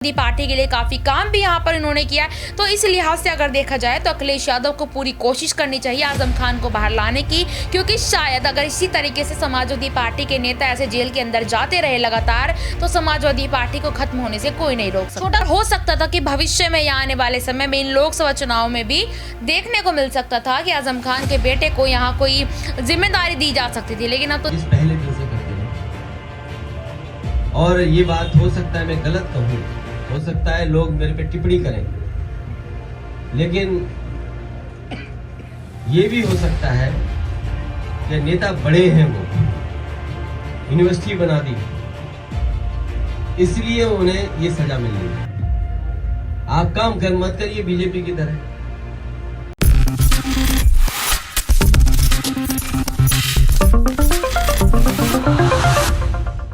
Party के लिए काफी काम भी यहाँ पर इन्होंने किया है। तो इस लिहाज से अगर देखा जाए तो अखिलेश यादव को पूरी कोशिश करनी चाहिए आजम खान को बाहर लाने की, क्योंकि शायद अगर इसी तरीके से समाजवादी पार्टी के नेता ऐसे जेल के अंदर जाते रहे लगातार तो समाजवादी पार्टी को खत्म होने से कोई नहीं रोक सकता। हो सकता था कि भविष्य में यहाँ आने वाले समय में इन लोकसभा चुनाव में भी देखने को मिल सकता था कि आजम खान के बेटे को यहाँ कोई जिम्मेदारी दी जा सकती थी, लेकिन अब तो पहले दिन से करते हैं। और ये बात हो सकता है मैं गलत कहूँ, हो सकता है लोग मेरे पे टिप्पणी करें, लेकिन ये भी हो सकता है कि नेता बड़े हैं, वो यूनिवर्सिटी बना दी इसलिए उन्हें ये सजा मिल रही है। आप काम कर मत करिए बीजेपी की तरह।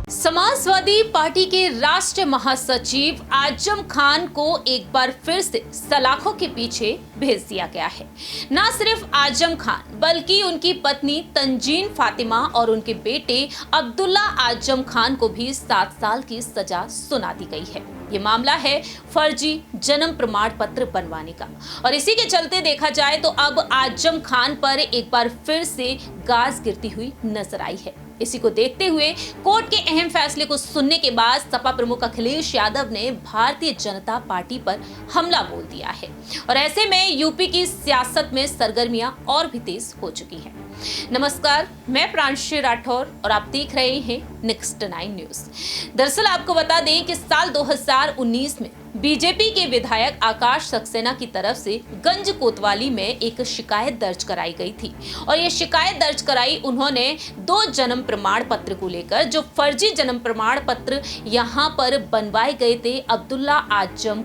समाजवादी पार्टी के राष्ट्रीय महासचिव आजम खान को एक बार फिर से सलाखों के पीछे भेज दिया गया है। न सिर्फ आजम खान बल्कि उनकी पत्नी तंजीन फातिमा और उनके बेटे अब्दुल्ला आजम खान को भी 7 साल की सजा सुना दी गई है। ये मामला है फर्जी जन्म प्रमाण पत्र बनवाने का, और इसी के चलते देखा जाए तो अब आजम खान पर एक बार फिर से गाज गिरती हुई नजर आई है। इसी को देखते हुए कोर्ट के अहम फैसले को सुनने के बाद सपा प्रमुख अखिलेश यादव ने भारतीय जनता पार्टी पर हमला बोल दिया है, और ऐसे में यूपी की सियासत में सरगर्मियां और भी तेज हो चुकी हैं। नमस्कार, मैं प्रांशी राठौर और आप देख रहे हैं नेक्स्ट 9 न्यूज। दरअसल आपको बता दें कि साल 2019 में बीजेपी के विधायक आकाश सक्सेना की तरफ से गंज कोतवाली में एक शिकायत दर्ज कराई गई थी, और ये शिकायत दर्ज कराई उन्होंने 2 जन्म प्रमाण पत्र को लेकर, जो फर्जी जन्म प्रमाण पत्र यहाँ पर बनवाए गए थे अब्दुल्ला आजम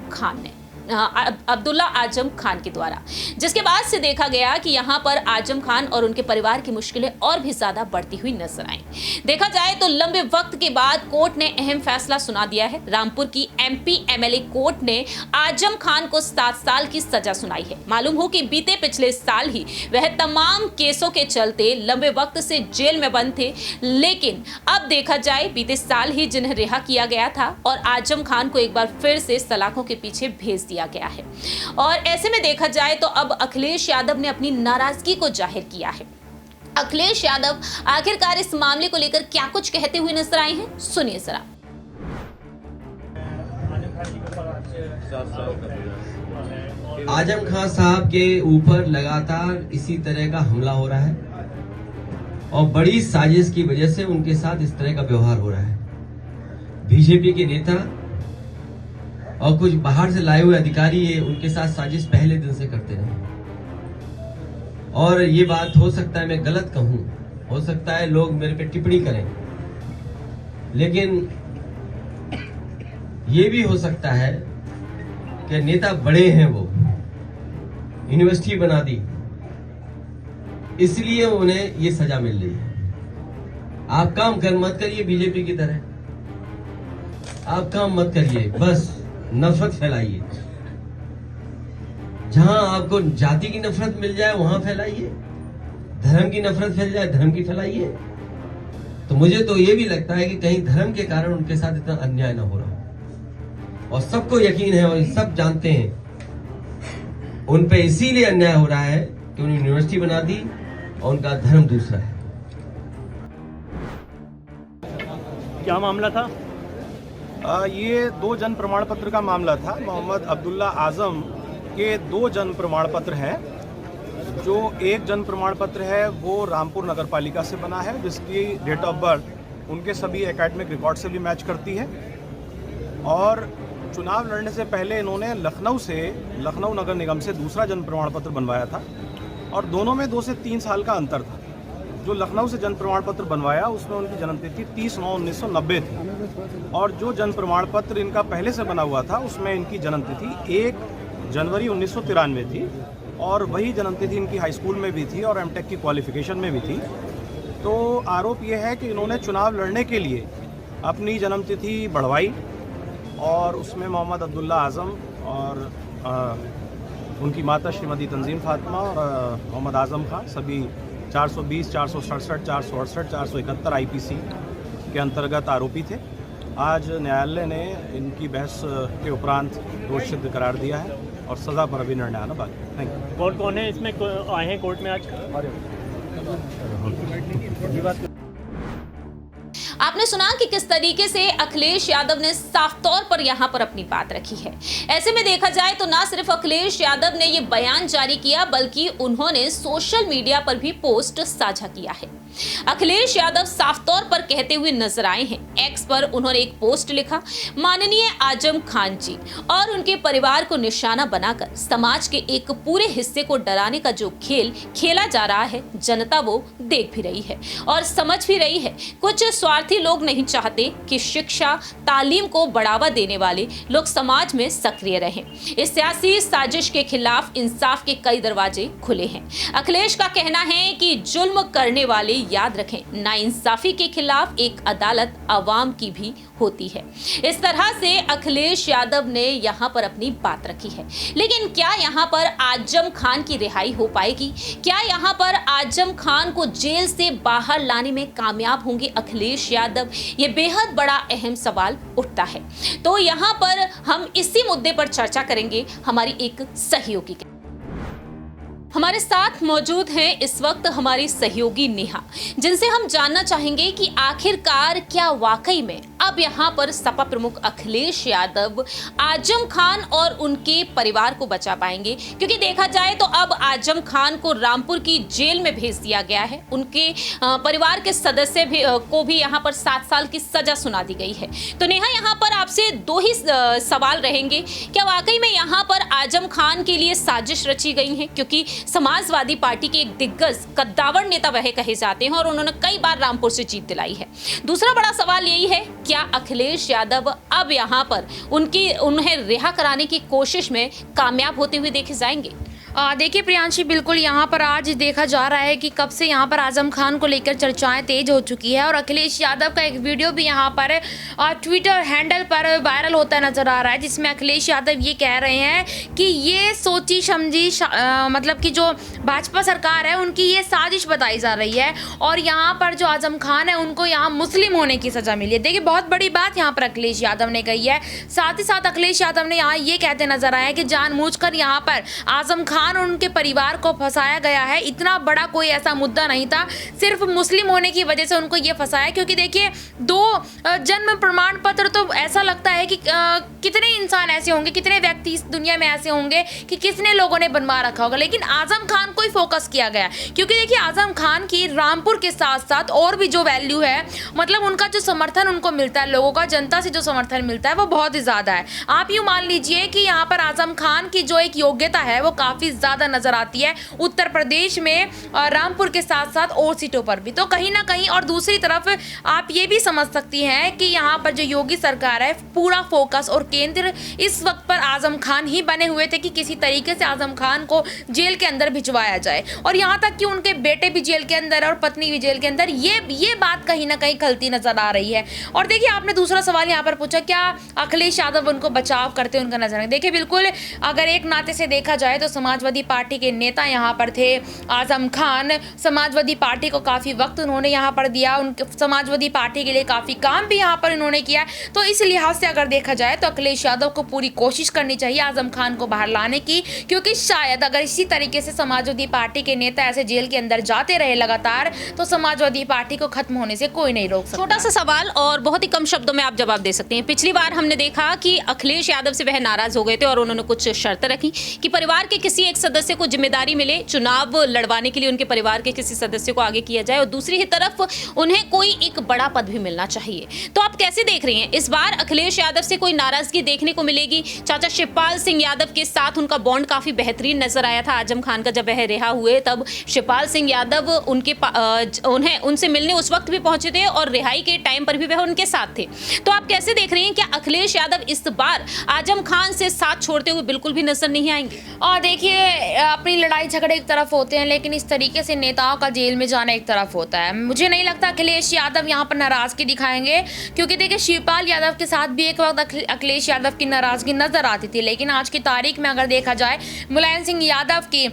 खान के द्वारा, जिसके बाद से देखा गया कि यहाँ पर आजम खान और उनके परिवार की मुश्किलें और भी ज्यादा बढ़ती हुई नजर आई। देखा जाए तो लंबे वक्त के बाद कोर्ट ने अहम फैसला सुना दिया है। रामपुर की एमपी एमएलए कोर्ट ने आजम खान को 7 साल की सजा सुनाई है। मालूम हो कि बीते पिछले साल ही वह तमाम केसों के चलते लंबे वक्त से जेल में बंद थे, लेकिन अब देखा जाए बीते साल ही जिन्हें रिहा किया गया था और आजम खान को एक बार फिर से सलाखों के पीछे भेज दिया गया है। और ऐसे में देखा जाए तो अब अखिलेश यादव ने अपनी नाराजगी को जाहिर किया है। अखिलेश यादव आखिरकार इस मामले को लेकर क्या कुछ कहते हुए नजर आए हैं, सुनिए जरा। आजम खान साहब के ऊपर लगातार इसी तरह का हमला हो रहा है, और बड़ी साजिश की वजह से उनके साथ इस तरह का व्यवहार हो रहा है। बीजेपी के नेता और कुछ बाहर से लाए हुए अधिकारी ये उनके साथ साजिश पहले दिन से करते रहे। और ये बात हो सकता है मैं गलत कहूं, हो सकता है लोग मेरे पे टिप्पणी करें, लेकिन ये भी हो सकता है कि नेता बड़े हैं, वो यूनिवर्सिटी बना दी इसलिए उन्हें ये सजा मिल रही है। आप काम कर मत करिए बीजेपी की तरह, आप काम मत करिए, बस नफरत फैलाइए। जहां आपको जाति की नफरत मिल जाए वहां फैलाइए, धर्म की नफरत फैल जाए धर्म की फैलाइए। तो मुझे तो ये भी लगता है कि कहीं धर्म के कारण उनके साथ इतना अन्याय ना हो रहा हो, और सबको यकीन है और सब जानते हैं उन पे इसीलिए अन्याय हो रहा है कि उन्होंने यूनिवर्सिटी बना दी और उनका धर्म दूसरा है। क्या मामला था? ये 2 जन्म प्रमाण पत्र का मामला था। मोहम्मद अब्दुल्ला आजम के 2 जन्म प्रमाण पत्र हैं। जो एक जन्म प्रमाण पत्र है वो रामपुर नगर पालिका से बना है, जिसकी डेट ऑफ बर्थ उनके सभी एकेडमिक रिकॉर्ड से भी मैच करती है। और चुनाव लड़ने से पहले इन्होंने लखनऊ नगर निगम से दूसरा जन्म प्रमाण पत्र बनवाया था, और दोनों में 2 से 3 साल का अंतर था। जो लखनऊ से जन्म प्रमाण पत्र बनवाया उसमें उनकी जन्मतिथि 30/9/1990 थी, और जो जन्म प्रमाण पत्र इनका पहले से बना हुआ था उसमें इनकी जन्मतिथि 1 जनवरी 1993 थी, और वही जन्मतिथि इनकी हाई स्कूल में भी थी और एमटेक की क्वालिफिकेशन में भी थी। तो आरोप ये है कि इन्होंने चुनाव लड़ने के लिए अपनी जन्मतिथि बढ़वाई, और उसमें मोहम्मद अब्दुल्ला आजम और उनकी माता श्रीमती तंजीम फातिमा और मोहम्मद आजम खान सभी 420, 467, 468, 471 आईपीसी के अंतर्गत आरोपी थे। आज न्यायालय ने इनकी बहस के उपरांत दोषी सिद्ध करार दिया है और सज़ा पर अभी निर्णय आना बाकी है। Thank you. कौन कौन है इसमें आए हैं कोर्ट में आज? आपने सुना कि किस तरीके से अखिलेश यादव ने साफ तौर पर यहां पर अपनी बात रखी है। ऐसे में देखा जाए तो ना सिर्फ अखिलेश यादव ने ये बयान जारी किया बल्कि उन्होंने सोशल मीडिया पर भी पोस्ट साझा किया है। अखिलेश यादव साफ तौर पर कहते हुए नजर आए हैं। एक्स पर उन्होंने एक पोस्ट लिखा, माननीय आजम खान जी और उनके परिवार को निशाना बनाकर समाज के एक पूरे हिस्से को डराने का जो खेल खेला जा रहा है, जनता वो देख भी रही है और समझ भी रही है। कुछ स्वार्थी लोग नहीं चाहते कि शिक्षा तालीम को बढ़ावा देने वाले लोग समाज में सक्रिय रहें। इस सियासी साजिश के खिलाफ इंसाफ के कई दरवाजे खुले हैं। अखिलेश का कहना है कि जुल्म करने वाले याद रखें, नाइंसाफी के खिलाफ एक अदालत अवाम की भी होती है। इस तरह से अखिलेश यादव ने यहां पर अपनी बात रखी है। लेकिन क्या यहां पर आजम खान की रिहाई हो पाएगी? क्या यहां पर आजम खान को जेल से बाहर लाने में कामयाब होंगे अखिलेश यादव? ये बेहद बड़ा अहम सवाल उठता है। तो यहां पर हम इसी मुद्दे पर चर्चा करेंगे हमारी एक सहयोगी के। हमारे साथ मौजूद हैं इस वक्त हमारी सहयोगी नेहा, जिनसे हम जानना चाहेंगे कि आखिरकार क्या वाकई में अब यहाँ पर सपा प्रमुख अखिलेश यादव आजम खान और उनके परिवार को बचा पाएंगे, क्योंकि देखा जाए तो अब आजम खान को रामपुर की जेल में भेज दिया गया है। उनके परिवार के सदस्य को भी यहाँ पर 7 साल की सजा सुना दी गई है। तो नेहा, यहाँ पर आपसे 2 ही सवाल रहेंगे। क्या वाकई में यहाँ पर आजम खान के लिए साजिश रची गई है? क्योंकि समाजवादी पार्टी के एक दिग्गज कद्दावर नेता वह कहे जाते हैं और उन्होंने कई बार रामपुर से जीत दिलाई है। दूसरा बड़ा सवाल यही है, क्या अखिलेश यादव अब यहाँ पर उन्हें रिहा कराने की कोशिश में कामयाब होते हुए देखे जाएंगे? देखिए प्रियांशी, बिल्कुल यहाँ पर आज देखा जा रहा है कि कब से यहाँ पर आजम खान को लेकर चर्चाएं तेज हो चुकी है और अखिलेश यादव का एक वीडियो भी यहाँ पर ट्विटर हैंडल पर वायरल होता नजर आ रहा है, जिसमें अखिलेश यादव ये कह रहे हैं कि ये सोची समझी मतलब कि जो भाजपा सरकार है उनकी ये साजिश बताई जा रही है और यहाँ पर जो आजम खान है उनको यहाँ मुस्लिम होने की सजा मिली है। देखिए, बहुत बड़ी बात यहाँ पर अखिलेश यादव ने कही है। साथ ही साथ अखिलेश यादव ने यहाँ ये कहते नजर आए कि जानबूझकर यहाँ पर आजम खान और उनके परिवार को फंसाया गया है। इतना बड़ा कोई ऐसा मुद्दा नहीं था, सिर्फ मुस्लिम होने की वजह से उनको ये फंसाया। क्योंकि देखिए, 2 जन्म प्रमाण पत्र तो ऐसा लगता है कि कितने इंसान ऐसे होंगे, कितने व्यक्ति इस दुनिया में ऐसे होंगे कि किसने लोगों ने बनवा रखा होगा, लेकिन आजम खान को ही फोकस किया गया। क्योंकि देखिए, आजम खान की रामपुर के साथ साथ और भी जो वैल्यू है, मतलब उनका जो समर्थन उनको मिलता है, लोगों का जनता से जो समर्थन मिलता है वो बहुत ही ज्यादा है। आप यूं मान लीजिए कि यहाँ पर आजम खान की जो एक योग्यता है वो काफी ज्यादा नजर आती है उत्तर प्रदेश में, रामपुर के साथ साथ और सीटों पर भी। तो कहीं ना कहीं, और दूसरी तरफ आप ये भी समझ सकती हैं कि यहाँ पर जो योगी सरकार है, पूरा फोकस और केंद्र इस वक्त पर आजम खान ही बने हुए थे कि किसी तरीके से आजम खान को जेल के अंदर भिजवाया जाए, और यहाँ तक कि उनके बेटे भी जेल के अंदर और पत्नी भी जेल के अंदर। ये बात कहीं ना कहीं खलती नजर आ रही है। और देखिए, आपने दूसरा सवाल यहाँ पर पूछा, क्या अखिलेश यादव उनको बचाव करते उनका नजर? देखिए, बिल्कुल, अगर एक नाते से देखा जाए तो समाजवादी पार्टी के नेता यहाँ पर थे आजम खान। समाजवादी पार्टी को काफी वक्त उन्होंने यहाँ पर दिया, उनके समाजवादी पार्टी के लिए काफी काम भी यहाँ पर इन्होंने किया। तो इस लिहाज से अगर देखा जाए तो अखिलेश यादव को पूरी कोशिश करनी चाहिए आजम खान को बाहर लाने की, क्योंकि शायद अगर इसी तरीके से समाजवादी पार्टी के नेता ऐसे जेल के अंदर जाते रहे लगातार, तो समाजवादी पार्टी को खत्म होने से कोई नहीं रोक सकता। छोटा सा सवाल और बहुत ही कम शब्दों में आप जवाब दे सकते हैं। पिछली बार हमने देखा कि अखिलेश यादव से वह नाराज हो गए थे और उन्होंने कुछ शर्तें रखी कि परिवार के किसी एक सदस्य को जिम्मेदारी मिले, चुनाव लड़वाने के लिए उनके परिवार के किसी सदस्य को आगे किया जाए, और दूसरी ही तरफ उन्हें कोई एक बड़ा पद भी मिलना चाहिए। तो आप कैसे देख रही हैं, इस बार अखिलेश यादव से कोई नाराजगी देखने को मिलेगी? चाचा शिवपाल सिंह यादव के साथ उनका बॉन्ड काफी बेहतरीन नजर आया था आजम खान का। जब वह रिहा हुए तब शिवपाल सिंह यादव उनसे मिलने उस वक्त भी पहुंचे थे और रिहाई के टाइम पर भी वह उनके साथ थे। तो आप कैसे देख रही हैं, क्या अखिलेश यादव इस बार आजम खान से साथ छोड़ते हुए बिल्कुल भी नजर नहीं आएंगे? और देखिए, अपनी लड़ाई झगड़े एक तरफ होते हैं, लेकिन इस तरीके से नेताओं का जेल में जाना एक तरफ होता है। मुझे नहीं लगता अखिलेश यादव यहाँ पर नाराजगी दिखाएंगे, क्योंकि देखिए शिवपाल यादव के साथ भी एक वक्त अखिलेश यादव की नाराजगी नजर आती थी, लेकिन आज की तारीख में अगर देखा जाए मुलायम सिंह यादव की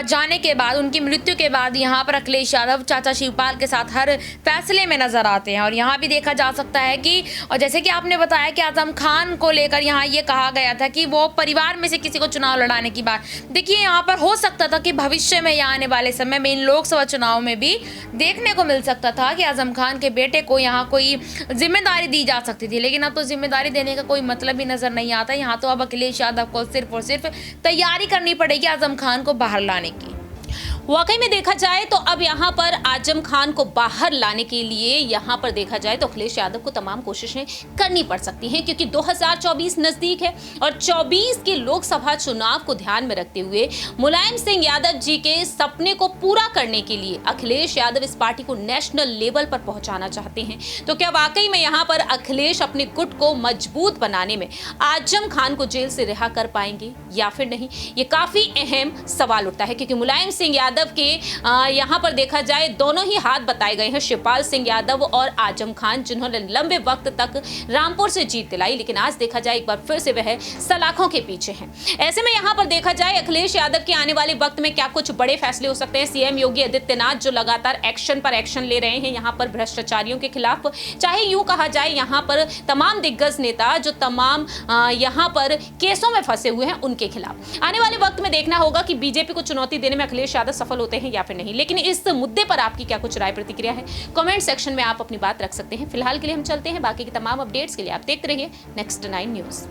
जाने के बाद, उनकी मृत्यु के बाद यहाँ पर अखिलेश यादव चाचा शिवपाल के साथ हर फैसले में नजर आते हैं। और यहाँ भी देखा जा सकता है कि, और जैसे कि आपने बताया कि आजम खान को लेकर यहाँ ये कहा गया था कि वो परिवार में से किसी को चुनाव लड़ाने की बात, देखिए यहाँ पर हो सकता था कि भविष्य में या आने वाले समय में इन लोकसभा चुनाव में भी देखने को मिल सकता था कि आजम खान के बेटे को यहाँ कोई जिम्मेदारी दी जा सकती थी, लेकिन अब तो जिम्मेदारी देने का कोई मतलब ही नजर नहीं आता। यहाँ तो अब अखिलेश यादव को सिर्फ और सिर्फ तैयारी करनी पड़ेगी आजम खान को बाहर लाने की। वाकई में देखा जाए तो अब यहाँ पर आजम खान को बाहर लाने के लिए यहाँ पर देखा जाए तो अखिलेश यादव को तमाम कोशिशें करनी पड़ सकती हैं, क्योंकि 2024 नजदीक है और 24 के लोकसभा चुनाव को ध्यान में रखते हुए मुलायम सिंह यादव जी के सपने को पूरा करने के लिए अखिलेश यादव इस पार्टी को नेशनल लेवल पर पहुंचाना चाहते हैं। तो क्या वाकई में यहाँ पर अखिलेश अपने गुट को मजबूत बनाने में आजम खान को जेल से रिहा कर पाएंगे या फिर नहीं, ये काफी अहम सवाल उठता है, क्योंकि मुलायम सिंह यादव के यहां पर देखा जाए दोनों ही हाथ बताए गए हैं, शिवपाल सिंह यादव और आजम खान, जिन्होंने लंबे वक्त तक रामपुर से जीत दिलाई, लेकिन आज देखा जाए एक बार फिर से वह सलाखों के पीछे हैं। ऐसे में यहां पर देखा जाए अखिलेश यादव के आने वाले वक्त में क्या कुछ बड़े फैसले हो सकते हैं। सीएम योगी आदित्यनाथ जो लगातार एक्शन पर एक्शन ले रहे हैं यहां पर भ्रष्टाचारियों के खिलाफ, चाहे यूं कहा जाए यहां पर तमाम दिग्गज नेता जो तमाम यहां पर केसों में फंसे हुए हैं उनके खिलाफ, आने वाले वक्त में देखना होगा कि बीजेपी को चुनौती देने में अखिलेश यादव सफल होते हैं या फिर नहीं। लेकिन इस मुद्दे पर आपकी क्या कुछ राय प्रतिक्रिया है, कमेंट सेक्शन में आप अपनी बात रख सकते हैं। फिलहाल के लिए हम चलते हैं, बाकी के तमाम अपडेट्स के लिए आप देखते रहिए नेक्स्ट 9 न्यूज।